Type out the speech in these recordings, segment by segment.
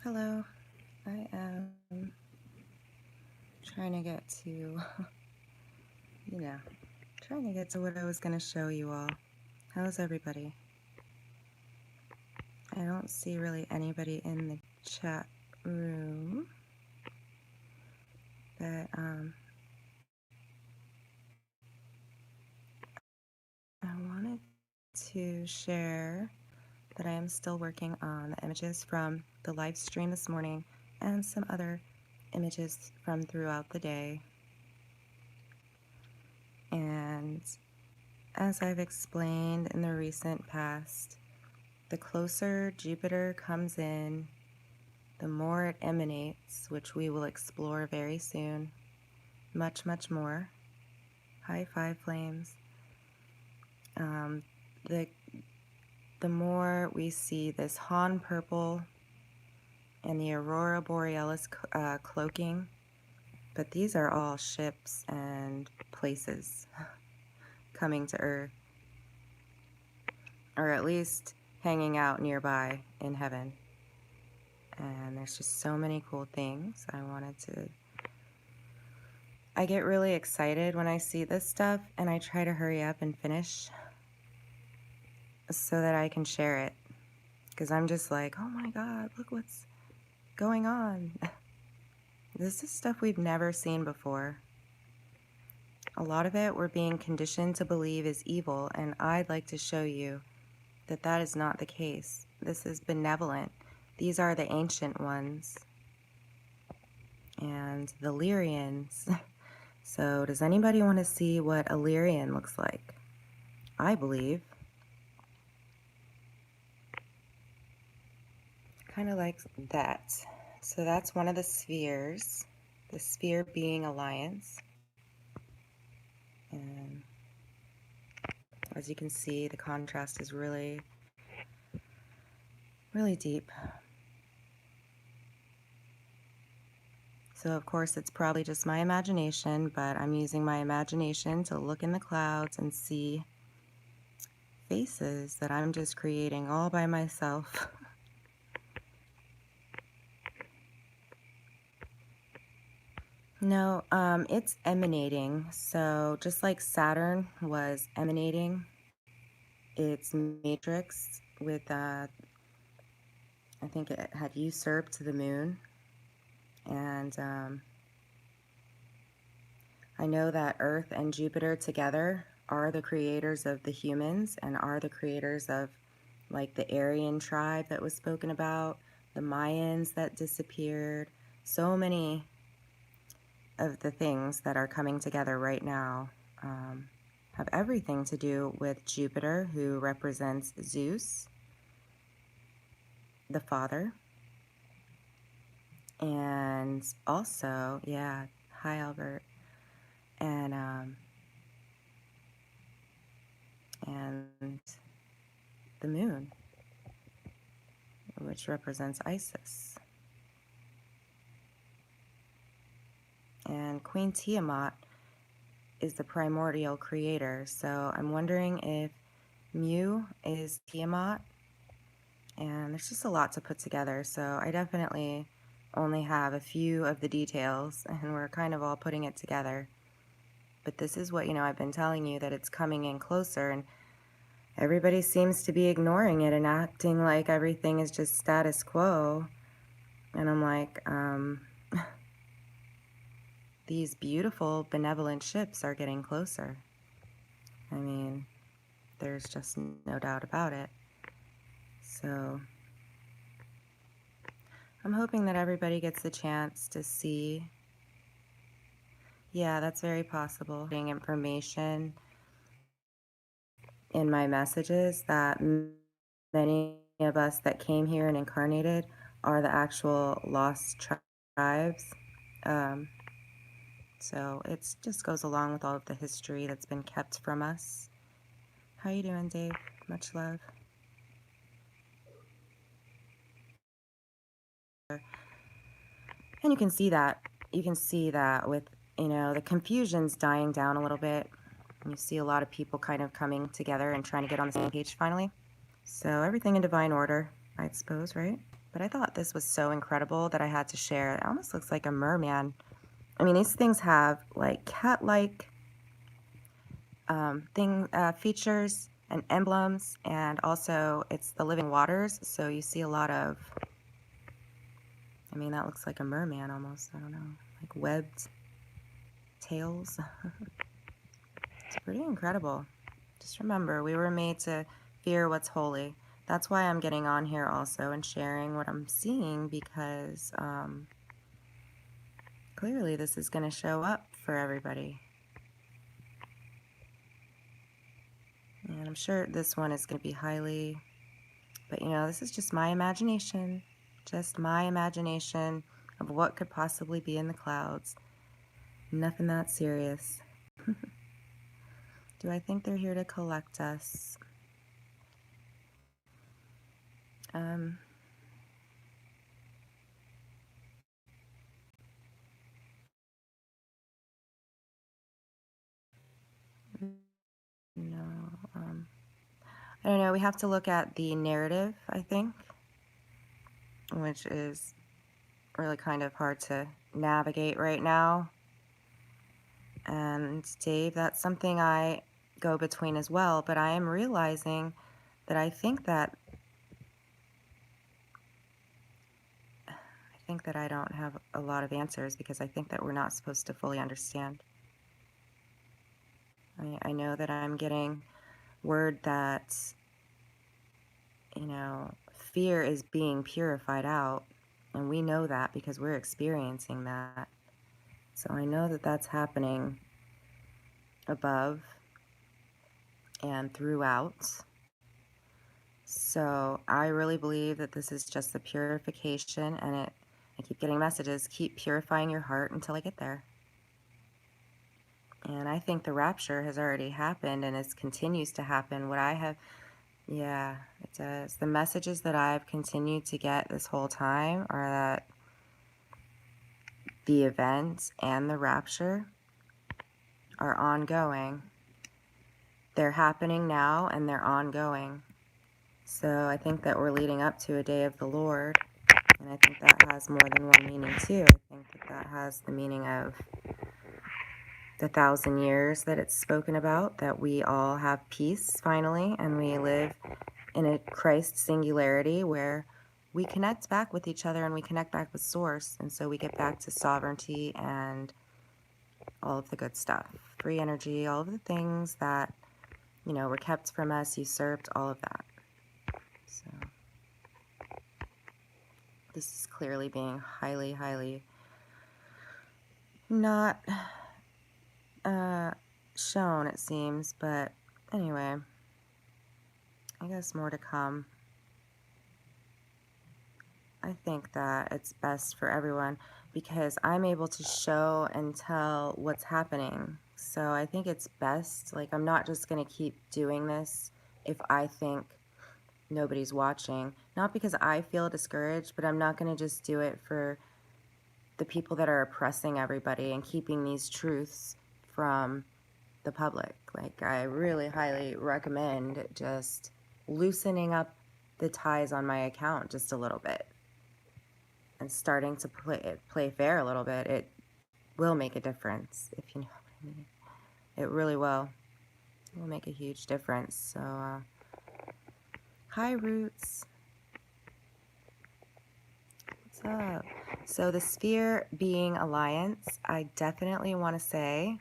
Hello, I am trying to get to, trying to get to what I was going to show you all. How's everybody? I don't see really anybody in the chat room, but I wanted to share that I am still working on the images from the live stream this morning and some other images from throughout the day. And as I've explained in the recent past, the closer Jupiter comes in, the more it emanates, which we will explore very soon. Much, much more. High five, flames. The more we see this Han purple and the aurora borealis cloaking, but these are all ships and places coming to Earth, or at least hanging out nearby in heaven. And there's just so many cool things I get really excited when I see this stuff, and I try to hurry up and finish so that I can share it, because I'm just like, oh my god, look what's going on. This is stuff we've never seen before. A lot of it we're being conditioned to believe is evil, and I'd like to show you that that is not the case. This is benevolent. These are the ancient ones and the Lyrians. So does anybody want to see what a Lyrian looks like? I believe kind of like that. So that's one of the spheres, the sphere being alliance. And as you can see, the contrast is really, really deep. So of course it's probably just my imagination, but I'm using my imagination to look in the clouds and see faces that I'm just creating all by myself. No, it's emanating. So just like Saturn was emanating its matrix with, I think it had usurped the moon. And I know that Earth and Jupiter together are the creators of the humans and are the creators of like the Aryan tribe that was spoken about, the Mayans that disappeared, so many of the things that are coming together right now have everything to do with Jupiter, who represents Zeus, the father, and also, yeah, hi Albert, and the moon, which represents Isis. And Queen Tiamat is the primordial creator. So I'm wondering if Mu is Tiamat. And there's just a lot to put together. So I definitely only have a few of the details, and we're kind of all putting it together. But this is what, I've been telling you, that it's coming in closer, and everybody seems to be ignoring it and acting like everything is just status quo. And I'm like, these beautiful, benevolent ships are getting closer. I mean, there's just no doubt about it. So I'm hoping that everybody gets the chance to see. Yeah, that's very possible. Getting information in my messages that many of us that came here and incarnated are the actual lost tribes. So it just goes along with all of the history that's been kept from us. How you doing, Dave? Much love. And you can see that. You can see that with, the confusion's dying down a little bit. You see a lot of people kind of coming together and trying to get on the same page finally. So everything in divine order, I suppose, right? But I thought this was so incredible that I had to share. It almost looks like a merman. I mean, these things have like cat-like features and emblems, and also it's the living waters, so you see a lot of, I mean, that looks like a merman almost, I don't know, like webbed tails. It's pretty incredible. Just remember, we were made to fear what's holy. That's why I'm getting on here also and sharing what I'm seeing, because clearly this is going to show up for everybody. And I'm sure this one is going to be highly, but you know, this is just my imagination of what could possibly be in the clouds. Nothing that serious. Do I think they're here to collect us? No. I don't know. We have to look at the narrative, I think, which is really kind of hard to navigate right now. And Dave, that's something I go between as well, but I am realizing that I think that I don't have a lot of answers, because I think that we're not supposed to fully understand. I know that I'm getting word that, you know, fear is being purified out, and we know that because we're experiencing that. So I know that that's happening above and throughout. So I really believe that this is just the purification, and I keep getting messages, keep purifying your heart until I get there. And I think the rapture has already happened, and it continues to happen. What I have, yeah, it does. The messages that I've continued to get this whole time are that the event and the rapture are ongoing. They're happening now, and they're ongoing. So I think that we're leading up to a day of the Lord, and I think that has more than one meaning too. I think that that has the meaning of the 1,000 years that it's spoken about, that we all have peace finally, and we live in a Christ singularity where we connect back with each other and we connect back with Source, and so we get back to sovereignty and all of the good stuff, free energy, all of the things that, you know, were kept from us, usurped, all of that. So this is clearly being highly, highly not shown, it seems, but anyway, I guess more to come. I think that it's best for everyone because I'm able to show and tell what's happening. So I think it's best, like, I'm not just going to keep doing this if I think nobody's watching. Not because I feel discouraged, but I'm not going to just do it for the people that are oppressing everybody and keeping these truths from the public. Like, I really highly recommend just loosening up the ties on my account just a little bit and starting to play fair a little bit. It will make a difference, if you know what I mean. It really will. It will make a huge difference. So, hi, Roots. What's up? So the Sphere Being Alliance, I definitely want to say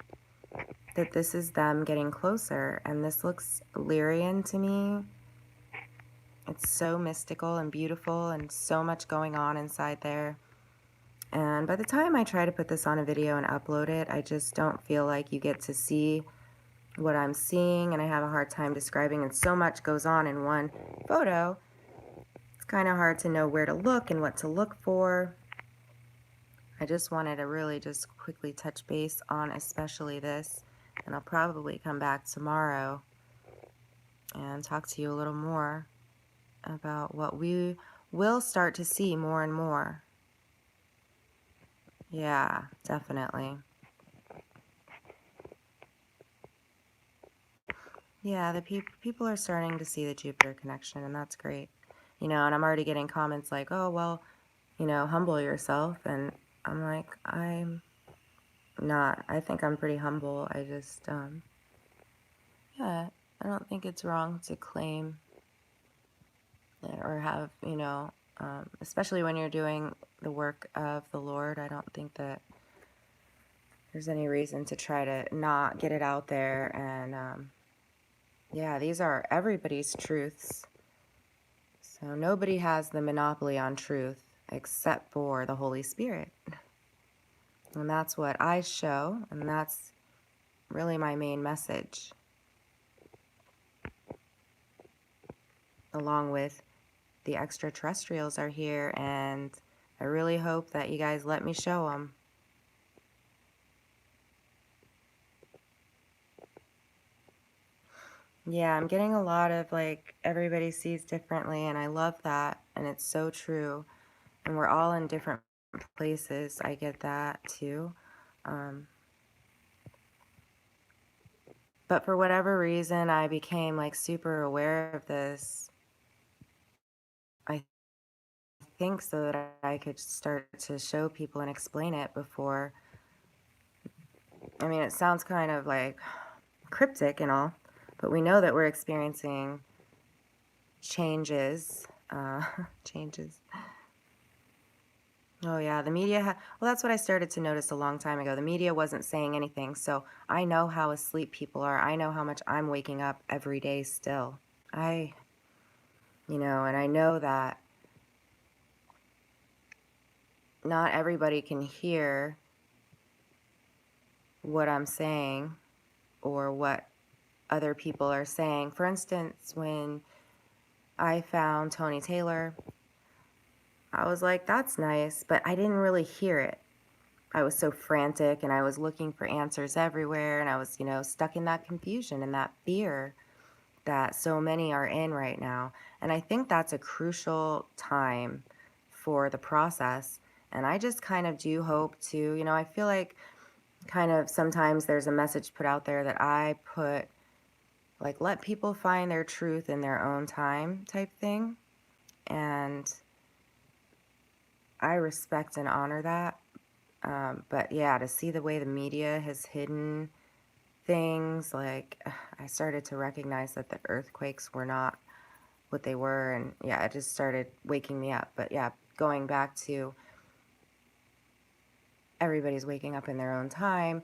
that this is them getting closer, and this looks Lyrian to me. It's so mystical and beautiful and so much going on inside there. And by the time I try to put this on a video and upload it, I just don't feel like you get to see what I'm seeing, and I have a hard time describing, and so much goes on in one photo. It's kind of hard to know where to look and what to look for. I just wanted to really just quickly touch base on especially this, and I'll probably come back tomorrow and talk to you a little more about what we will start to see more and more. Yeah, definitely. Yeah, the people are starting to see the Jupiter connection, and that's great. and I'm already getting comments like, oh, well, humble yourself. And I'm like, I'm not. I think I'm pretty humble. I just, yeah, I don't think it's wrong to claim or have, especially when you're doing the work of the Lord. I don't think that there's any reason to try to not get it out there. And yeah, these are everybody's truths. So nobody has the monopoly on truth except for the Holy Spirit. And that's what I show, and that's really my main message. Along with the extraterrestrials are here, and I really hope that you guys let me show them. Yeah, I'm getting a lot of like everybody sees differently, and I love that, and it's so true. And we're all in different places. I get that too. But for whatever reason, I became like super aware of this. I think so that I could start to show people and explain it before. I mean, it sounds kind of like cryptic and all, but we know that we're experiencing changes. Changes. Oh, yeah, the media. Well, that's what I started to notice a long time ago. The media wasn't saying anything, so I know how asleep people are. I know how much I'm waking up every day still. And I know that not everybody can hear what I'm saying or what other people are saying. For instance, when I found Tony Taylor, I was like, that's nice, but I didn't really hear it. I was so frantic and I was looking for answers everywhere, and I was, stuck in that confusion and that fear that so many are in right now. And I think that's a crucial time for the process. And I just kind of do hope to, I feel like kind of sometimes there's a message put out there that I put, like, let people find their truth in their own time type thing. And I respect and honor that. But yeah, to see the way the media has hidden things, like, I started to recognize that the earthquakes were not what they were. And yeah, it just started waking me up. But yeah, going back to everybody's waking up in their own time.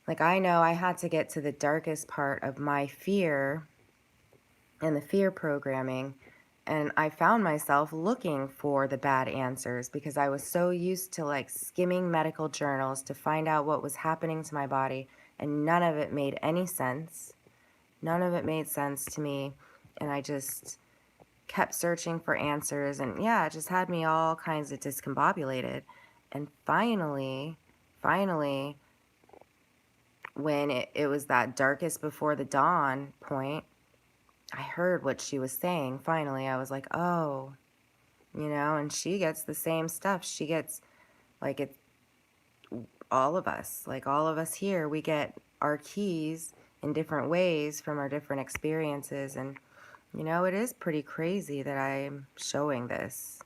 Like, I know I had to get to the darkest part of my fear and the fear programming. And I found myself looking for the bad answers because I was so used to like skimming medical journals to find out what was happening to my body. And none of it made any sense. None of it made sense to me. And I just kept searching for answers. And yeah, it just had me all kinds of discombobulated. And finally, when it was that darkest before the dawn point, I heard what she was saying. Finally, I was like, oh, and she gets the same stuff. She gets, like, it's all of us here, we get our keys in different ways from our different experiences. And, it is pretty crazy that I'm showing this.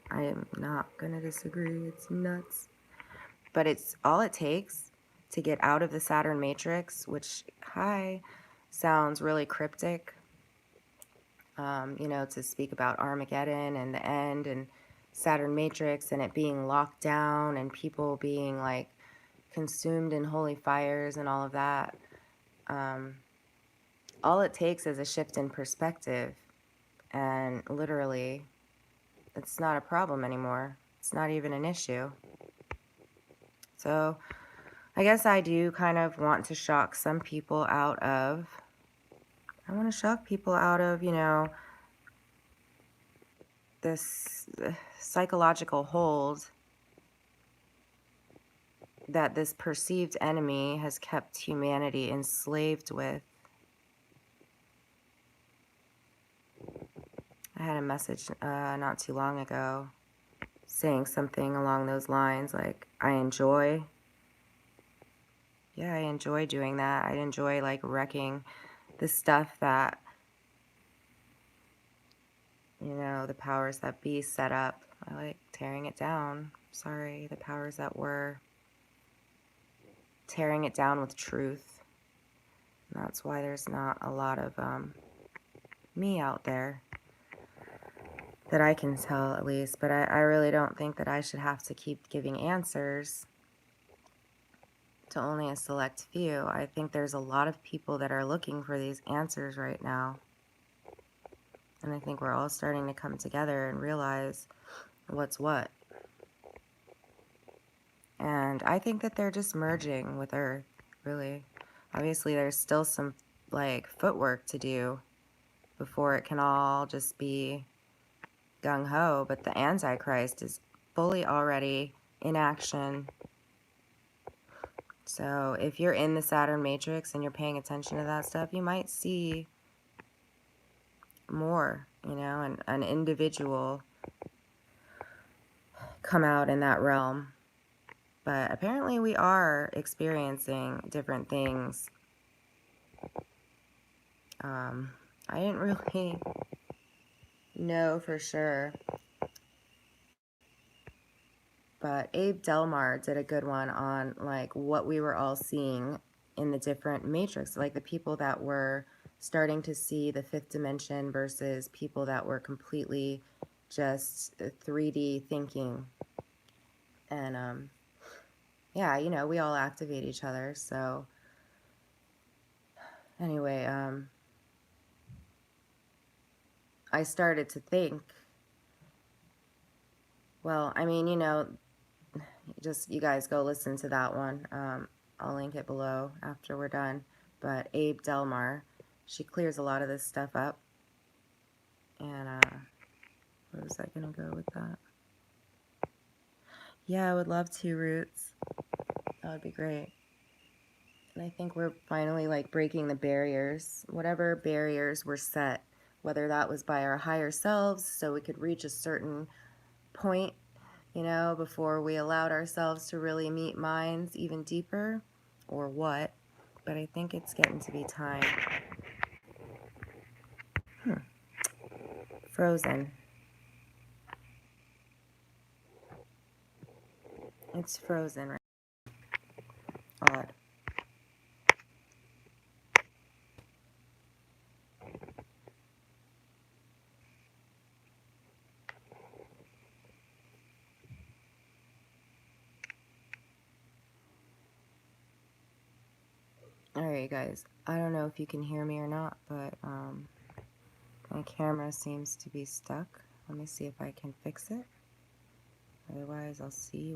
I am not going to disagree. It's nuts. But it's all it takes to get out of the Saturn matrix, which, sounds really cryptic. To speak about Armageddon and the end and Saturn Matrix and it being locked down and people being like consumed in holy fires and all of that. All it takes is a shift in perspective, and literally, it's not a problem anymore. It's not even an issue. So, I guess I do kind of want to shock some people out of. I want to shock people out of, this psychological hold that this perceived enemy has kept humanity enslaved with. I had a message not too long ago saying something along those lines like, I enjoy doing that. I enjoy like wrecking the stuff that, you know, the powers that be set up. I like tearing it down. Sorry, the powers that were. Tearing it down with truth. And that's why there's not a lot of me out there that I can tell, at least. But I really don't think that I should have to keep giving answers to only a select few. I think there's a lot of people that are looking for these answers right now. And I think we're all starting to come together and realize what's what. And I think that they're just merging with Earth, really. Obviously, there's still some, like, footwork to do before it can all just be gung-ho, but the Antichrist is fully already in action. So if you're in the Saturn matrix and you're paying attention to that stuff, you might see more, you know, an individual come out in that realm. But apparently we are experiencing different things. I didn't really know for sure, but Abe Delmar did a good one on like what we were all seeing in the different matrix, like the people that were starting to see the fifth dimension versus people that were completely just 3D thinking. And yeah, you know, we all activate each other. So anyway, I started to think, well, I mean, you know, just you guys go listen to that one. I'll link it below after we're done. But Abe Delmar, she clears a lot of this stuff up. And where was I gonna go with that? Yeah, I would love to, Roots. That would be great. And I think we're finally like breaking the barriers, whatever barriers were set, whether that was by our higher selves so we could reach a certain point, you know, before we allowed ourselves to really meet minds even deeper, or what. But I think it's getting to be time. Frozen. It's frozen, right? Odd. Alright, guys. I don't know if you can hear me or not, but my camera seems to be stuck. Let me see if I can fix it. Otherwise, I'll see you.